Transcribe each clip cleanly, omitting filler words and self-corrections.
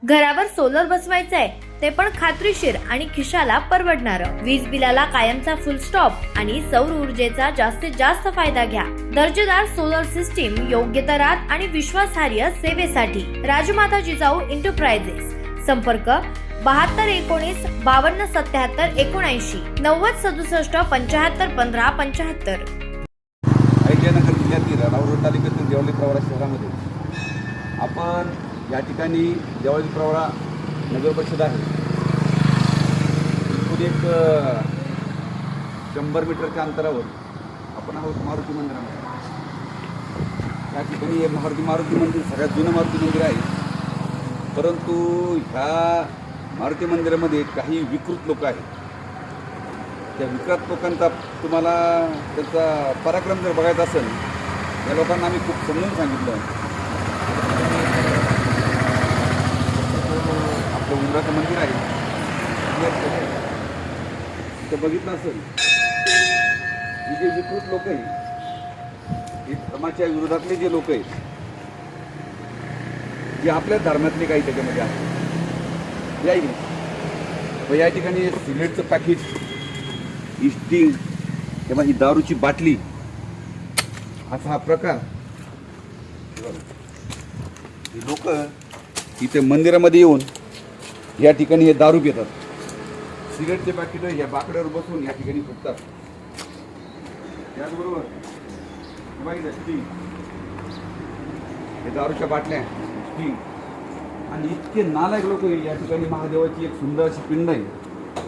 घरावर सोलर बसवायचंय ते पण खात्रीशीर आणि खिशाला परवडणारं. वीज बिलाला कायमचा फुल स्टॉप आणि सौर ऊर्जेचा जास्तीत जास्त फायदा घ्या. दर्जेदार सोलर सिस्टीम, योग्य दरात आणि विश्वासार्ह सेवेसाठी राजमाता जिजाऊ एंटरप्राइजेस. संपर्क 7219 5277 79 9067 75 15 75. अहिल्यानगर जिल्ह्यातील राऊर तालुक्यातील देवळी प्रवरा शहरामध्ये आपण या ठिकाणी देवळी प्रवरा नगर परिषद आहे. इथून एक 100 मीटरच्या अंतरावर आपण आहोत मारुती मंदिरामध्ये. या ठिकाणी हे मारुती मंदिर सगळ्यात जुनं मारुती मंदिर आहे. परंतु ह्या मारुती मंदिरामध्ये काही विकृत लोक आहेत. त्या विकृत लोकांचा तुम्हाला त्यांचा पराक्रम जर बघायचा असेल, या लोकांना आम्ही खूप समजून सांगितलं. आपलं उंबराचं मंदिर आहे, तिथं बघितलं असेल की जे विकृत लोक आहेत, हे धर्माच्या विरोधातले जे लोक आहेत, जे आपल्या धर्मातले काही त्याच्यामध्ये आहेत, या ठिकाणी सिगरेटचं पॅकेट, इस्टिंग किंवा ही दारूची बाटली, असा हा प्रकार. हे लोक इथे मंदिरामध्ये येऊन या ठिकाणी हे दारू पितात. सिगरेटचे पॅकेट या बाकड्यावर बसून या ठिकाणी फुटतात. त्याचबरोबर स्टिंग, हे दारूच्या बाटल्या, स्टिंग. आणि इतके नालायक लोक या ठिकाणी महादेवाची एक सुंदर अशी पिंड आहे,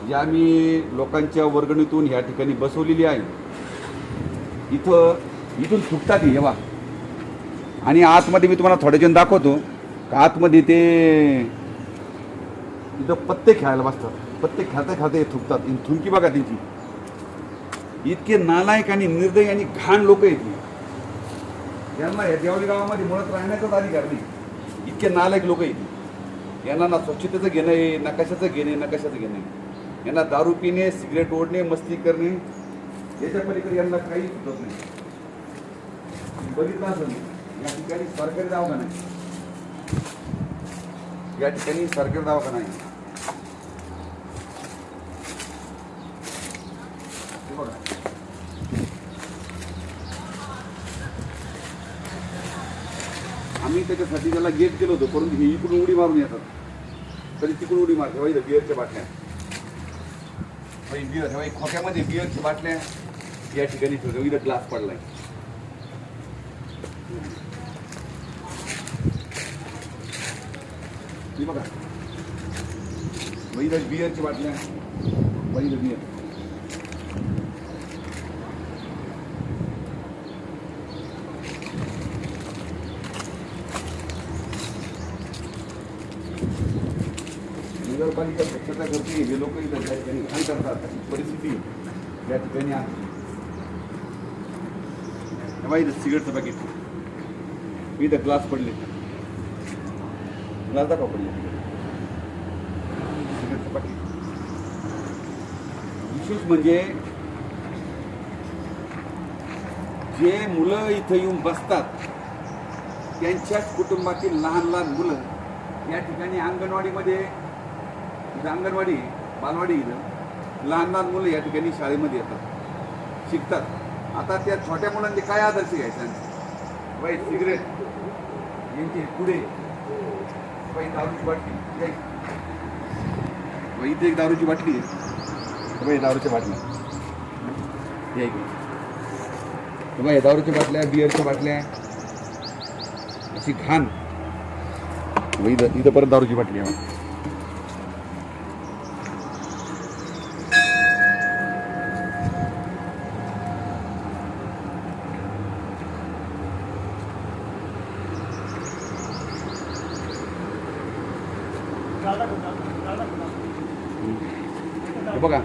जी आम्ही लोकांच्या वर्गणीतून या ठिकाणी बसवलेली आहे. इथून फुटतात हे वा. आणि आतमध्ये मी तुम्हाला थोडे जण दाखवतो. आतमध्ये ते इथं पत्ते खेळायला बसतात. पत्ते खेळता खेळता हे थुकतात. थुंकी बघा त्यांची. इतके नालायक आणि निर्दयी आणि घाण लोक आहेत. यांना या देवळी गावामध्ये मुळात राहण्याचाच अधिकार नाही. इतके नालायक लोक आहेत. यांना ना स्वच्छतेचं घेणं आहे, ना कशाचं घेणे, ना कशाचं घेणं आहे. यांना दारू पिणे, सिगरेट ओढणे, मस्ती करणे, याच्या पलीकडे यांना काही सुचत नाही. बघितलं असेल या ठिकाणी सरकारी दवाखाना आहे. या ठिकाणी सरकारी दवाखाना आहे. बघा, आम्ही त्याच्यासाठी त्याला गेट केलं होतं, परंतु हे इकडून उडी मारून येतात. तरी तिकडून उडी मारते. इथं बिअरच्या बाटल्या, बिअर खोक्यामध्ये बिअरच्या बाटल्या या ठिकाणी ठेवल्या. इथं ग्लास पडलाय. बघा, इथं बिअरच्या बाटल्या, इथं बिअर. नगरपालिका स्वच्छता करते, हे लोक इथं त्या ठिकाणी घाण करतात. परिस्थिती या ठिकाणी आहे. इथं सिगरेटचं पॅकेट, इथं ग्लास पडले. ग्लास दाखवा पडले. सिगरेटचं पॅकेट. विशेष म्हणजे जे मुलं इथं येऊन बसतात, त्यांच्याच कुटुंबातील लहान लहान मुलं या ठिकाणी अंगणवाडीमध्ये, अंगणवाडी बालवाडी, इथं लहान लहान मुलं या ठिकाणी शाळेमध्ये येतात, शिकतात. आता त्या छोट्या मुलांचे काय आदर्श घ्यायचा? बाई सिगरेट, यांचे पुढे बाई दारूची बाटली, इथे एक दारूची बाटली आहे. बाई दारूच्या बाटल्या, बाई दारूच्या बाटल्या, बिअरच्या बाटल्या, अशी घाण. इथं परत दारूची बाटली आहे. बघा,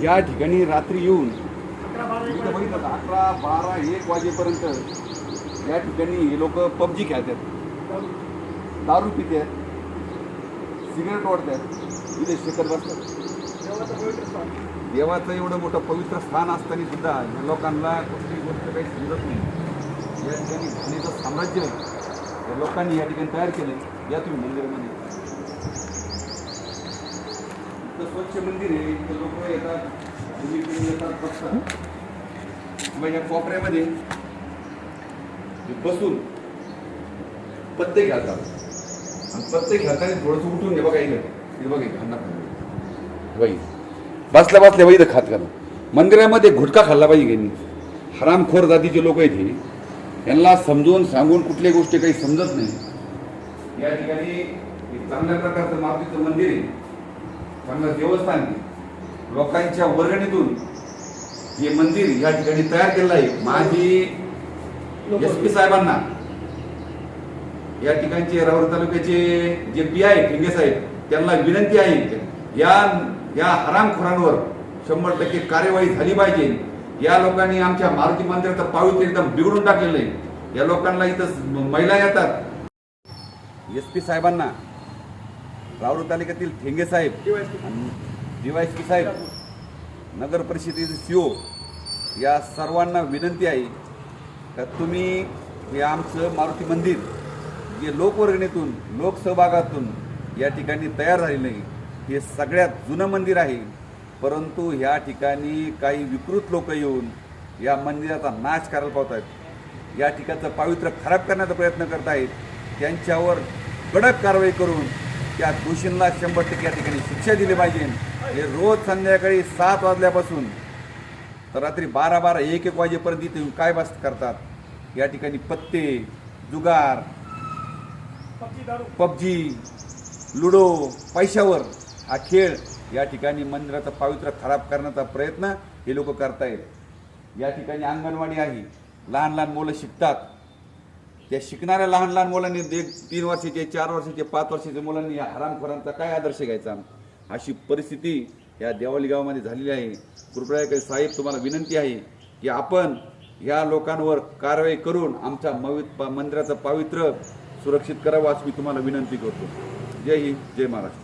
या ठिकाणी रात्री येऊन इथं बघितलं 11, 12, 1 वाजेपर्यंत या ठिकाणी हे लोक पबजी खेळतात, दारू पितात, सिगरेट ओढतात, इथे शेकत बसतात. देवाचं एवढं मोठं पवित्र स्थान असताना सुद्धा या लोकांना कुठली गोष्ट काही समजत नाही. या ठिकाणी घाणीचं साम्राज्य या लोकांनी या ठिकाणी तयार केलं. या तुम्ही मंदिरामध्ये इथं स्वच्छ मंदिर आहे, इथं लोक येतात, सगळीकडे येतात, बसतात. मग या कोपऱ्यामध्ये बसून पत्ते घालतात आणि पत्ते घालताना थोडंसं उठून हे बघा इकडे, हे बघा घालणार बाई बसल्या बसल्या बाई इथं खात घाला. मंदिरामध्ये गुटखा खाल्ला पाहिजे यांनी. हरामखोर जातीचे लोक आहेत हे. यांना समजून सांगून कुठल्या गोष्टी काही समजत नाही. या ठिकाणी एक चांगल्या प्रकारचं मारुतीचं मंदिर आहे, चांगलं देवस्थान आहे. लोकांच्या वर्गणीतून हे मंदिर या ठिकाणी तयार केलेलं आहे. माझी SP साहेबांना, या ठिकाणचे राहुरी तालुक्याचे जे PI आहे ठेंगे साहेब, त्यांना विनंती आहे या हरामखोरांवर 100% कार्यवाही झाली पाहिजे. या लोकांनी आमच्या मारुती मंदिराचं पावित्र्य एकदम बिघडून टाकलेलं आहे. या लोकांना इथं महिला येतात. SP साहेबांना, राहुरी तालुक्यातील ठेंगे साहेब, DYSP साहेब, नगर परिषदेचे CO या सर्वांना विनंती आहे का तुम्ही हे आमचं मारुती मंदिर जे लोकवर्गणीतून लोकसहभागातून या ठिकाणी तयार झालेलं आहे, हे सगळ्यात जुनं मंदिर आहे. परंतु ह्या ठिकाणी काही विकृत लोक येऊन या मंदिराचा नाश करायला पाहत. या ठिकाणचं पावित्र्य खराब करण्याचा प्रयत्न करत आहेत. त्यांच्यावर कडक कारवाई करून त्या दोषींना 100% या ठिकाणी शिक्षा दिली पाहिजे. हे रोज संध्याकाळी 7 वाजल्यापासून तर रात्री 12-12, 1-1 वाजेपर्यंत इथे येऊन काय बस करतात. या ठिकाणी पत्ते, जुगार, PUBG, लुडो, पैशावर हा खेळ या ठिकाणी मंदिराचं पावित्र्य खराब करण्याचा प्रयत्न हे लोक करतायत. या ठिकाणी अंगणवाडी आहे, लहान लहान मुलं शिकतात. त्या शिकणाऱ्या लहान लहान मुलांनी 3 वर्षाचे, 4 वर्षाचे, 5 वर्षाच्या मुलांनी या हरामखोरांचा काय आदर्श घ्यायचा. अशी परिस्थिती या देवळी गावामध्ये झालेली आहे. कृपया साहेब, तुम्हाला विनंती आहे की आपण या लोकांवर कारवाई करून आमच्या मंदिराचं पावित्र्य सुरक्षित करावं अशी मी तुम्हाला विनंती करतो. जय हिंद, जय महाराष्ट्र.